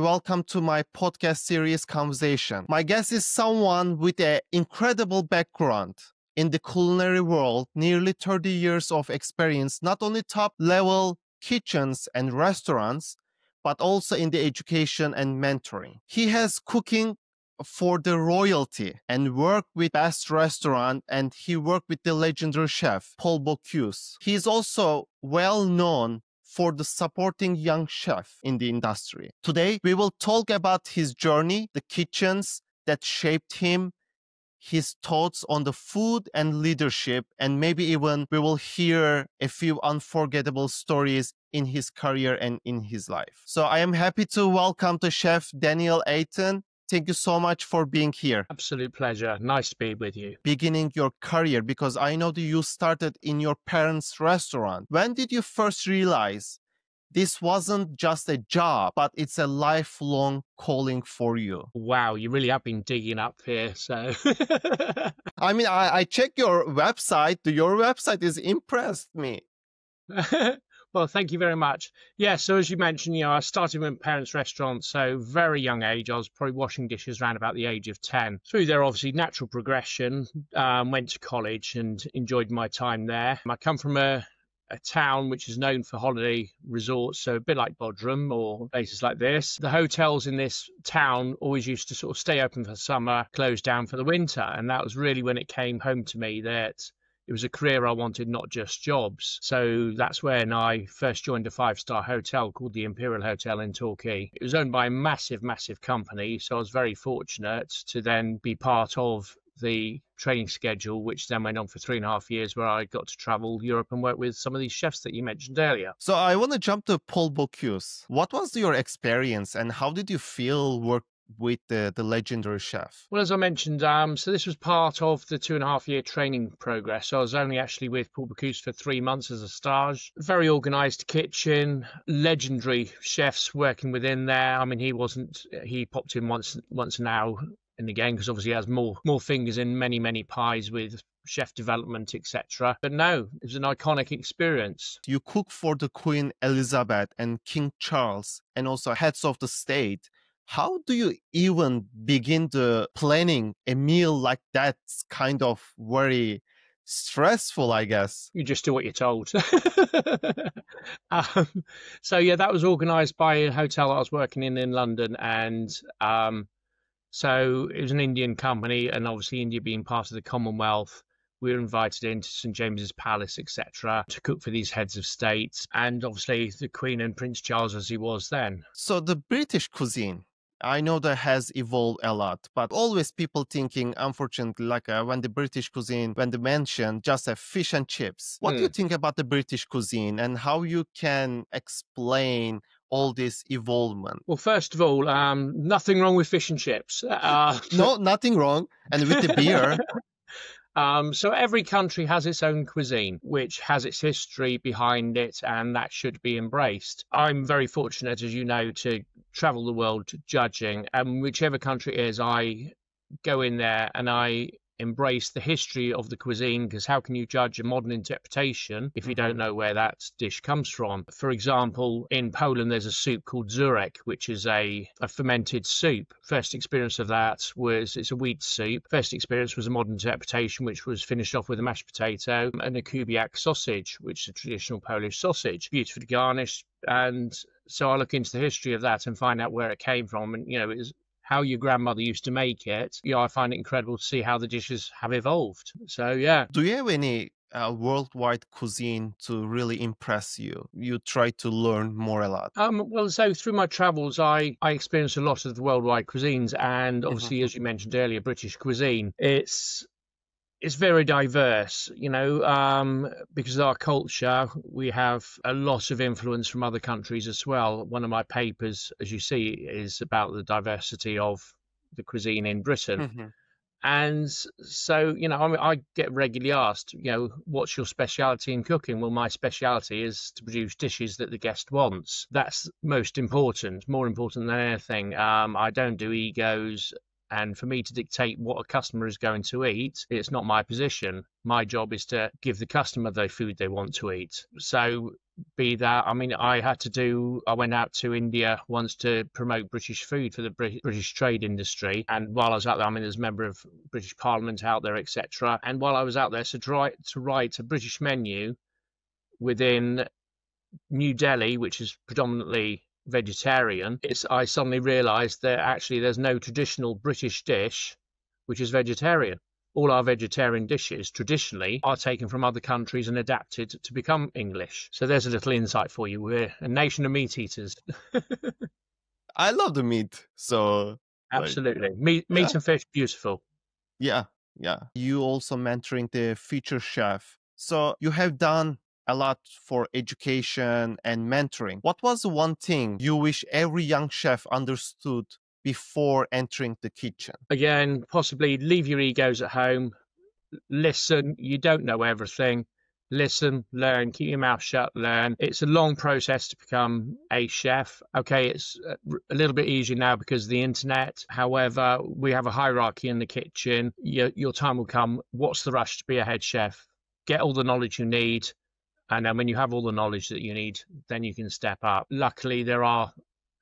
Welcome to my podcast series Conversation. My guest is someone with an incredible background in the culinary world, nearly 30 years of experience, not only top-level kitchens and restaurants, but also in the education and mentoring. He has cooking for the royalty and worked with best restaurant, and he worked with the legendary chef Paul Bocuse. He is also well known for the supporting young chef in the industry. Today, we will talk about his journey, the kitchens that shaped him, his thoughts on the food and leadership, and maybe even we will hear a few unforgettable stories in his career and in his life. So I am happy to welcome the chef Daniel Ayton. Thank you so much for being here. Absolute pleasure. Nice to be with you. Beginning your career, because I know that you started in your parents' restaurant. When did you first realize this wasn't just a job, but it's a lifelong calling for you? Wow, you really have been digging up here. So, I mean, I checked your website. Your website has impressed me. well, thank you very much. Yeah, so as you mentioned, I started with my parents' restaurant, so very young age. I was probably washing dishes around about the age of 10. Through there, obviously, natural progression, went to college and enjoyed my time there. I come from a town which is known for holiday resorts, so a bit like Bodrum or places like this. The hotels in this town always used to sort of stay open for summer, close down for the winter, and that was really when it came home to me that it was a career I wanted, not just jobs. So that's when I first joined a 5-star hotel called the Imperial Hotel in Torquay. It was owned by a massive, massive company, so I was very fortunate to then be part of the training schedule, which then went on for 3.5 years, where I got to travel Europe and work with some of these chefs that you mentioned earlier. So I want to jump to Paul Bocuse. What was your experience and how did you feel work with the legendary chef? Well, as I mentioned, so this was part of the 2.5-year training progress. So I was only actually with Paul Bocuse for 3 months as a stage. Very organised kitchen, legendary chefs working within there. I mean, he popped in once now and again, because obviously he has more fingers in many pies with chef development, etc. But no, it was an iconic experience. You cook for the Queen Elizabeth and King Charles and also heads of the state. How do you even begin the planning a meal like that? It's kind of very stressful, I guess. You just do what you're told. So yeah, that was organised by a hotel I was working in London, and so it was an Indian company, and obviously India being part of the Commonwealth, we were invited into St James's Palace, etc., to cook for these heads of state, and obviously the Queen and Prince Charles as he was then. So the British cuisine, I know that has evolved a lot, but always people thinking, unfortunately, like when the British cuisine, when they mention just a fish and chips. What do you think about the British cuisine and how you can explain all this evolvement? Well, first of all, nothing wrong with fish and chips. No, nothing wrong. And with the beer. So every country has its own cuisine, which has its history behind it, and that should be embraced. I'm very fortunate, as you know, to travel the world judging, and whichever country it is, I go in there and I embrace the history of the cuisine, because how can you judge a modern interpretation if you don't know where that dish comes from? For example, in Poland there's a soup called zurek, which is a fermented soup. First experience of that was, it's a wheat soup. First experience was a modern interpretation, which was finished off with a mashed potato and a kubiak sausage, which is a traditional Polish sausage, beautifully garnished. And so I look into the history of that and find out where it came from, and it was how your grandmother used to make it. I find it incredible to see how the dishes have evolved. So, yeah. Do you have any worldwide cuisine to really impress you? You try to learn more a lot. Well, so through my travels, I experienced a lot of the worldwide cuisines, and obviously, as you mentioned earlier, British cuisine. It's very diverse, because of our culture, we have a lot of influence from other countries as well. One of my papers, as you see, is about the diversity of the cuisine in Britain. And so, I get regularly asked, what's your speciality in cooking? Well, my speciality is to produce dishes that the guest wants. That's most important, more important than anything. I don't do egos. And for me to dictate what a customer is going to eat, it's not my position. My job is to give the customer the food they want to eat. So be that. I mean, I went out to India once to promote British food for the British trade industry. And while I was out there, I mean, there's a member of British Parliament out there, etc. And while I was out there, to write a British menu within New Delhi, which is predominantly vegetarian, I suddenly realised that actually there's no traditional British dish which is vegetarian. All our vegetarian dishes traditionally are taken from other countries and adapted to become English. So there's a little insight for you. We're a nation of meat eaters. I love the meat. So Absolutely. Meat yeah, and fish, beautiful. yeah, yeah. You also mentoring the future chef. So you have done a lot for education and mentoring. What was the one thing you wish every young chef understood before entering the kitchen? Again, possibly leave your egos at home. Listen, you don't know everything. Listen, learn, keep your mouth shut, learn. It's a long process to become a chef. Okay, it's a little bit easier now because of the internet. However, we have a hierarchy in the kitchen. Your time will come. What's the rush to be a head chef? Get all the knowledge you need. And then when you have all the knowledge that you need, then you can step up. Luckily, there are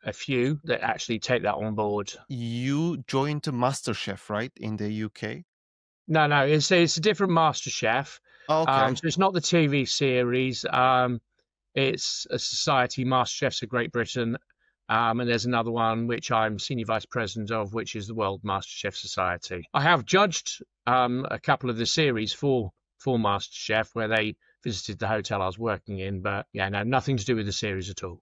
a few that actually take that on board. You joined MasterChef, right, in the UK? No, it's a different MasterChef. Okay. So it's not the TV series. It's a society, MasterChefs of Great Britain. And there's another one which I'm senior vice president of, which is the World MasterChef Society. I have judged a couple of the series for MasterChef where they visited the hotel I was working in, but yeah, no, nothing to do with the series at all.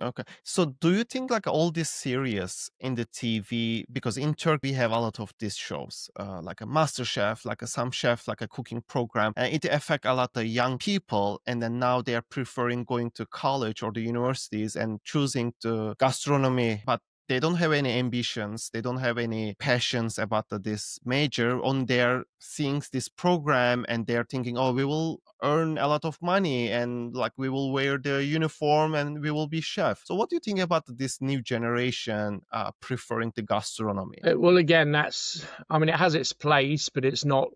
Okay. So do you think like all these series in the TV, because in Turkey we have a lot of these shows, like a Master Chef, like a Some Chef, like a cooking program, and it affect a lot of young people, and then now they are preferring going to college or the universities and choosing the gastronomy, but they don't have any ambitions, they don't have any passions about this major. On they're seeing this program and they're thinking, oh, we will earn a lot of money and like we will wear the uniform and we will be chef. So what do you think about this new generation preferring the gastronomy? Well, again, it has its place, but it's not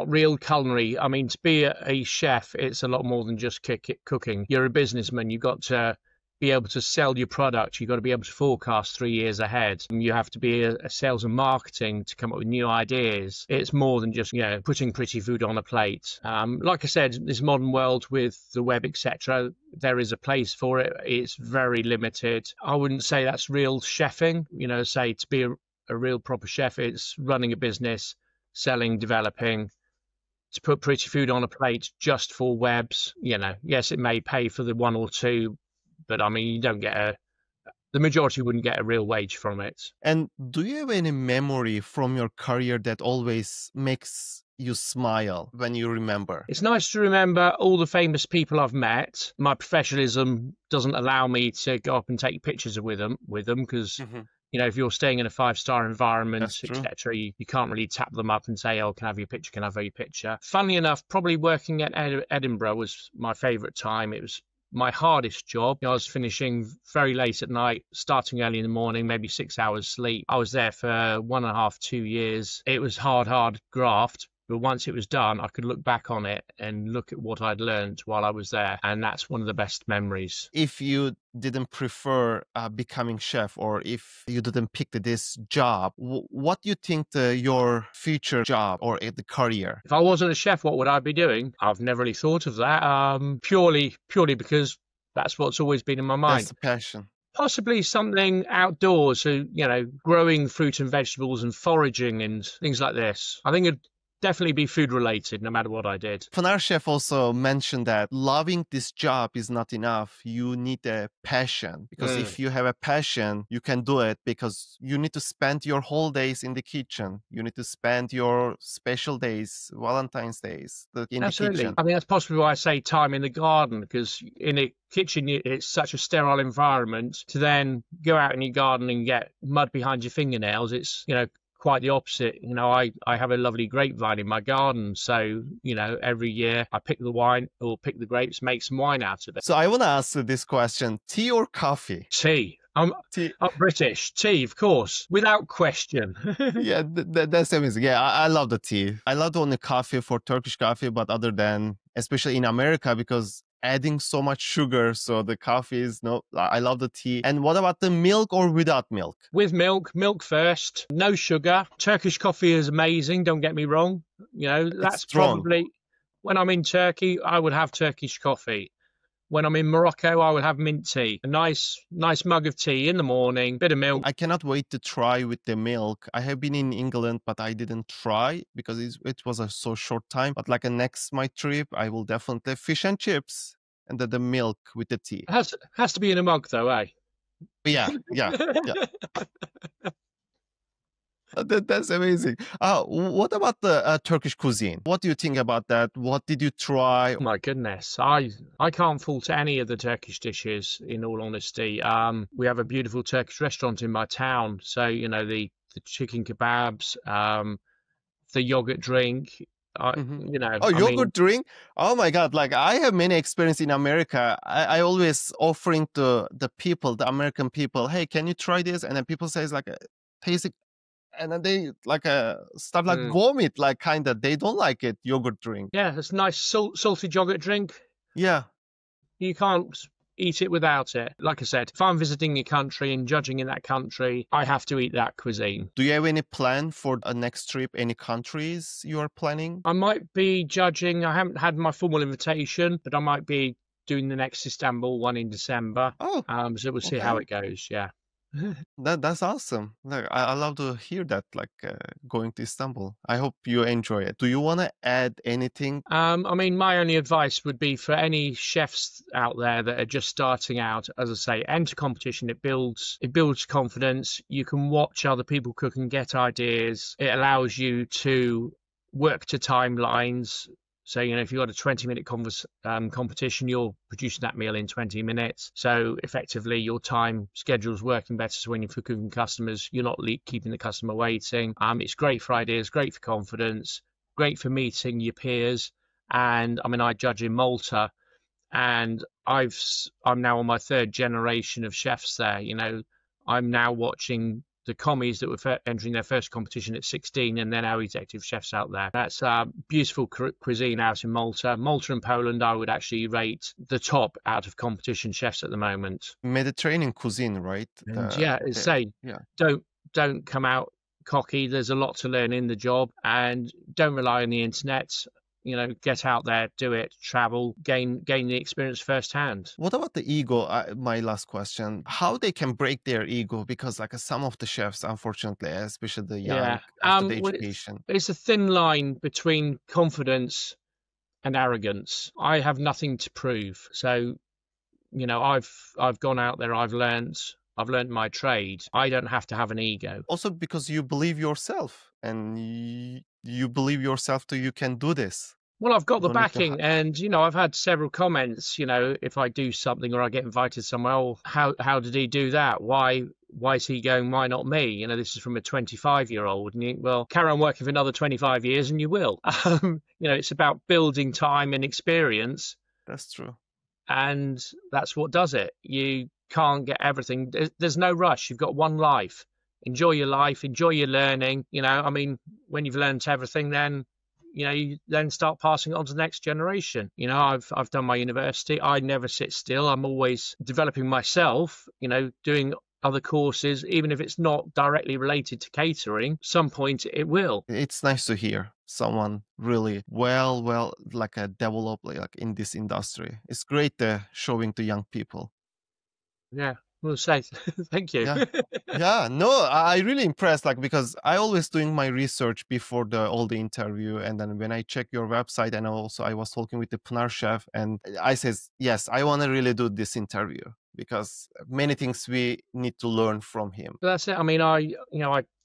real culinary. I mean, to be a chef, it's a lot more than just cooking. You're a businessman. You've got to be able to sell your product. You've got to be able to forecast 3 years ahead. You have to be a sales and marketing to come up with new ideas. It's more than just, putting pretty food on a plate. Like I said, this modern world with the web, etc., there is a place for it. It's very limited. I wouldn't say that's real chefing. Say to be a real proper chef, it's running a business, selling, developing. To put pretty food on a plate just for webs, yes, it may pay for the one or two, but I mean, you don't get the majority wouldn't get a real wage from it. And do you have any memory from your career that always makes you smile when you remember? It's nice to remember all the famous people I've met. My professionalism doesn't allow me to go up and take pictures with them because if you're staying in a 5-star environment, etc., you can't really tap them up and say, oh, can I have your picture? Can I have your picture? Funnily enough, probably working at Edinburgh was my favourite time. It was my hardest job. I was finishing very late at night, starting early in the morning, maybe 6 hours sleep. I was there for 1.5, 2 years. It was hard graft. But once it was done, I could look back on it and look at what I'd learned while I was there. And that's one of the best memories. If you didn't prefer becoming chef, or if you didn't pick this job, what do you think your future job or the career? If I wasn't a chef, what would I be doing? I've never really thought of that. Purely because that's what's always been in my mind. That's the passion. Possibly something outdoors, so, growing fruit and vegetables and foraging and things like this. I think it'd definitely be food related no matter what I did. Pınar Chef also mentioned that loving this job is not enough. You need a passion, because if you have a passion, you can do it, because you need to spend your holidays in the kitchen. You need to spend your special days, Valentine's days in the kitchen. I mean, that's possibly why I say time in the garden, because in a kitchen, it's such a sterile environment. To then go out in your garden and get mud behind your fingernails, it's, quite the opposite. I have a lovely grapevine in my garden. So, every year I pick the wine or pick the grapes, make some wine out of it. So I want to ask you this question: tea or coffee? Tea. I'm British. Tea, of course, without question. Yeah, that's amazing. Yeah, I love the tea. I love only coffee for Turkish coffee, but other than, especially in America, because adding so much sugar. So the coffee is no, I love the tea. And what about the milk or without milk? With milk, milk first, no sugar. Turkish coffee is amazing, don't get me wrong. You know, It's that's strong. probably when I'm in Turkey, I would have Turkish coffee. When I'm in Morocco, I would have mint tea. A nice mug of tea in the morning, bit of milk. I cannot wait to try with the milk. I have been in England, but I didn't try because it was a so short time. But like a next my trip, I will definitely fish and chips and then the milk with the tea. Has to be in a mug though, eh? Yeah, yeah, yeah. That's amazing. What about the Turkish cuisine? What do you think about that? What did you try? My goodness, I can't fault any of the Turkish dishes. In all honesty, we have a beautiful Turkish restaurant in my town, so you know the chicken kebabs, the yogurt drink. Mhm. You know, Oh, I mean, yogurt drink? Oh my God. Like I have many experience in America. I always offering to the people, the American people, hey, can you try this? And then people says like, taste it. And then they like start like mm, vomit, like kind of, they don't like it, yogurt drink. yeah, it's a nice salty yogurt drink. Yeah. You can't eat it without it. Like I said, if I'm visiting a country and judging in that country, I have to eat that cuisine. Do you have any plan for a next trip? Any countries you are planning? I might be judging, I haven't had my formal invitation, but I might be doing the next Istanbul one in December. Oh, So we'll see how okay. it goes. Yeah. That's awesome. Like I love to hear that. Like going to Istanbul. I hope you enjoy it. Do you want to add anything? I mean, my only advice would be for any chefs out there that are just starting out, as I say, enter competition. It builds confidence. You can watch other people cook and get ideas. It allows you to work to timelines. So, you know, if you've got a 20-minute competition, you're producing that meal in 20 minutes. So effectively, your time schedule's working better. So when you're cooking customers, you're not keeping the customer waiting. It's great for ideas, great for confidence, great for meeting your peers. And I mean, I judge in Malta, and I'm now on my third generation of chefs there. You know, I'm now watching the commies that were entering their first competition at 16, and then our executive chefs out there. That's beautiful cuisine out in Malta. Malta and Poland, I would actually rate the top out of competition chefs at the moment. Mediterranean cuisine, right? And yeah, say Yeah. don't come out cocky. There's a lot to learn in the job, and don't rely on the internet. You know, get out there, do it, travel, gain the experience firsthand. What about the ego? My last question: how they can break their ego? Because like some of the chefs, unfortunately, especially the Yeah. young after the Well, education. it's a thin line between confidence and arrogance. I have nothing to prove. So, you know, I've gone out there, I've learned my trade. I don't have to have an ego. Also because you believe yourself and you believe yourself that you can do this. Well, I've got You the don't need to backing, and you know, I've had several comments. You know, if I do something or I get invited somewhere, oh, how did he do that? Why is he going? Why not me? You know, this is from a 25-year-old, and you, well, carry on working for another 25 years, and you will. You know, it's about building time and experience, That's true. and that's what does it. You can't get everything. There's no rush. You've got one life. Enjoy your life. Enjoy your learning. You know, I mean, when you've learned everything, then you know, you then start passing it on to the next generation. You know, I've done my university. I never sit still. I'm always developing myself, you know, doing other courses, even if it's not directly related to catering. Some point it will. It's nice to hear someone really well, like a develop like in this industry. It's great showing to young people. Yeah, we'll say thank you. Yeah. Yeah, no, I really impressed, like, because I always doing my research before all the interview, and then when I check your website, and also I was talking with the Pınar chef, and I says, yes, I want to really do this interview because many things we need to learn from him. But that's it. I mean, I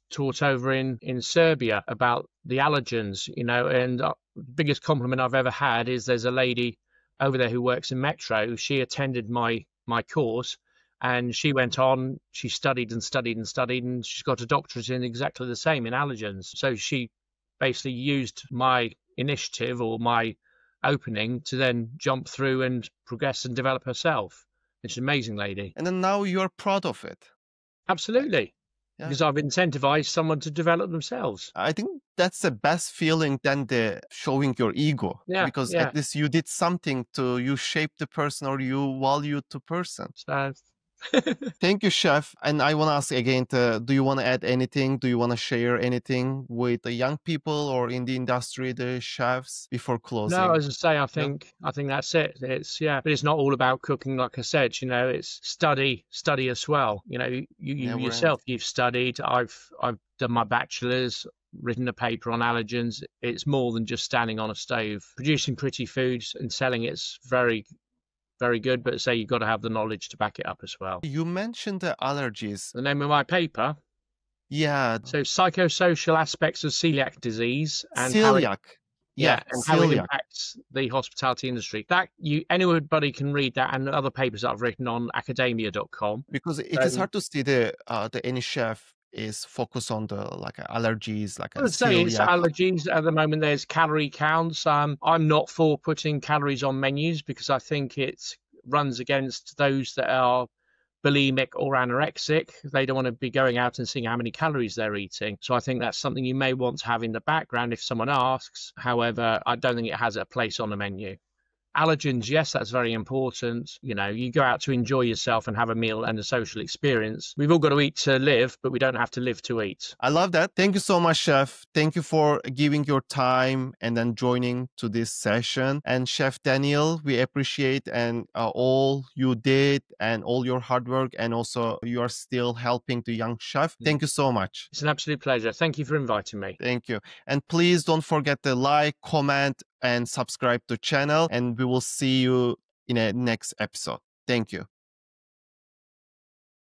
taught over in Serbia about the allergens, you know, and the biggest compliment I've ever had is there's a lady over there who works in Metro. She attended my course. And she went on, she studied and studied and studied, and she's got a doctorate in exactly the same in allergens. So she basically used my initiative or my opening to then jump through and progress and develop herself. It's an amazing lady. And then now you're proud of it. Absolutely. Yeah. because I've incentivized someone to develop themselves. I think that's the best feeling than the showing your ego, Yeah, because yeah. at least you did something to you shape the person or you value the person. So Thank you, chef. And I want to ask again, do you want to add anything? Do you want to share anything with the young people or in the industry, the chefs, before no, closing? as I say, No? I think that's it. It's yeah, but it's not all about cooking, like I said. You know, it's study as well. You know, you Never end. yourself, you've studied. I've done my bachelor's, written a paper on allergens. It's more than just standing on a stove. Producing pretty foods and selling it's very good, but say you've got to have the knowledge to back it up as well. You mentioned the allergies. The name of my paper, Yeah, so psychosocial aspects of celiac disease and how it celiac. Yeah, and how it celiac. impacts the hospitality industry. That anybody can read that and other papers that I've written on academia.com. Because it is So hard to see the any chef is focused on the like allergies, like a I'd say it's celiac. allergies at the moment. There's calorie counts. I'm not for putting calories on menus because I think it runs against those that are bulimic or anorexic. They don't want to be going out and seeing how many calories they're eating. So I think that's something you may want to have in the background if someone asks. However, I don't think it has a place on the menu. Allergens, yes, that's very important. You know, you go out to enjoy yourself and have a meal and a social experience. We've all got to eat to live, but we don't have to live to eat. I love that. Thank you so much, chef. Thank you for giving your time and then joining to this session. And Chef Daniel, we appreciate and all you did and all your hard work, and also you are still helping the young chef. Thank you so much. It's an absolute pleasure. Thank you for inviting me. Thank you. And please don't forget to like, comment, and subscribe to channel. And we will see you in a next episode. Thank you.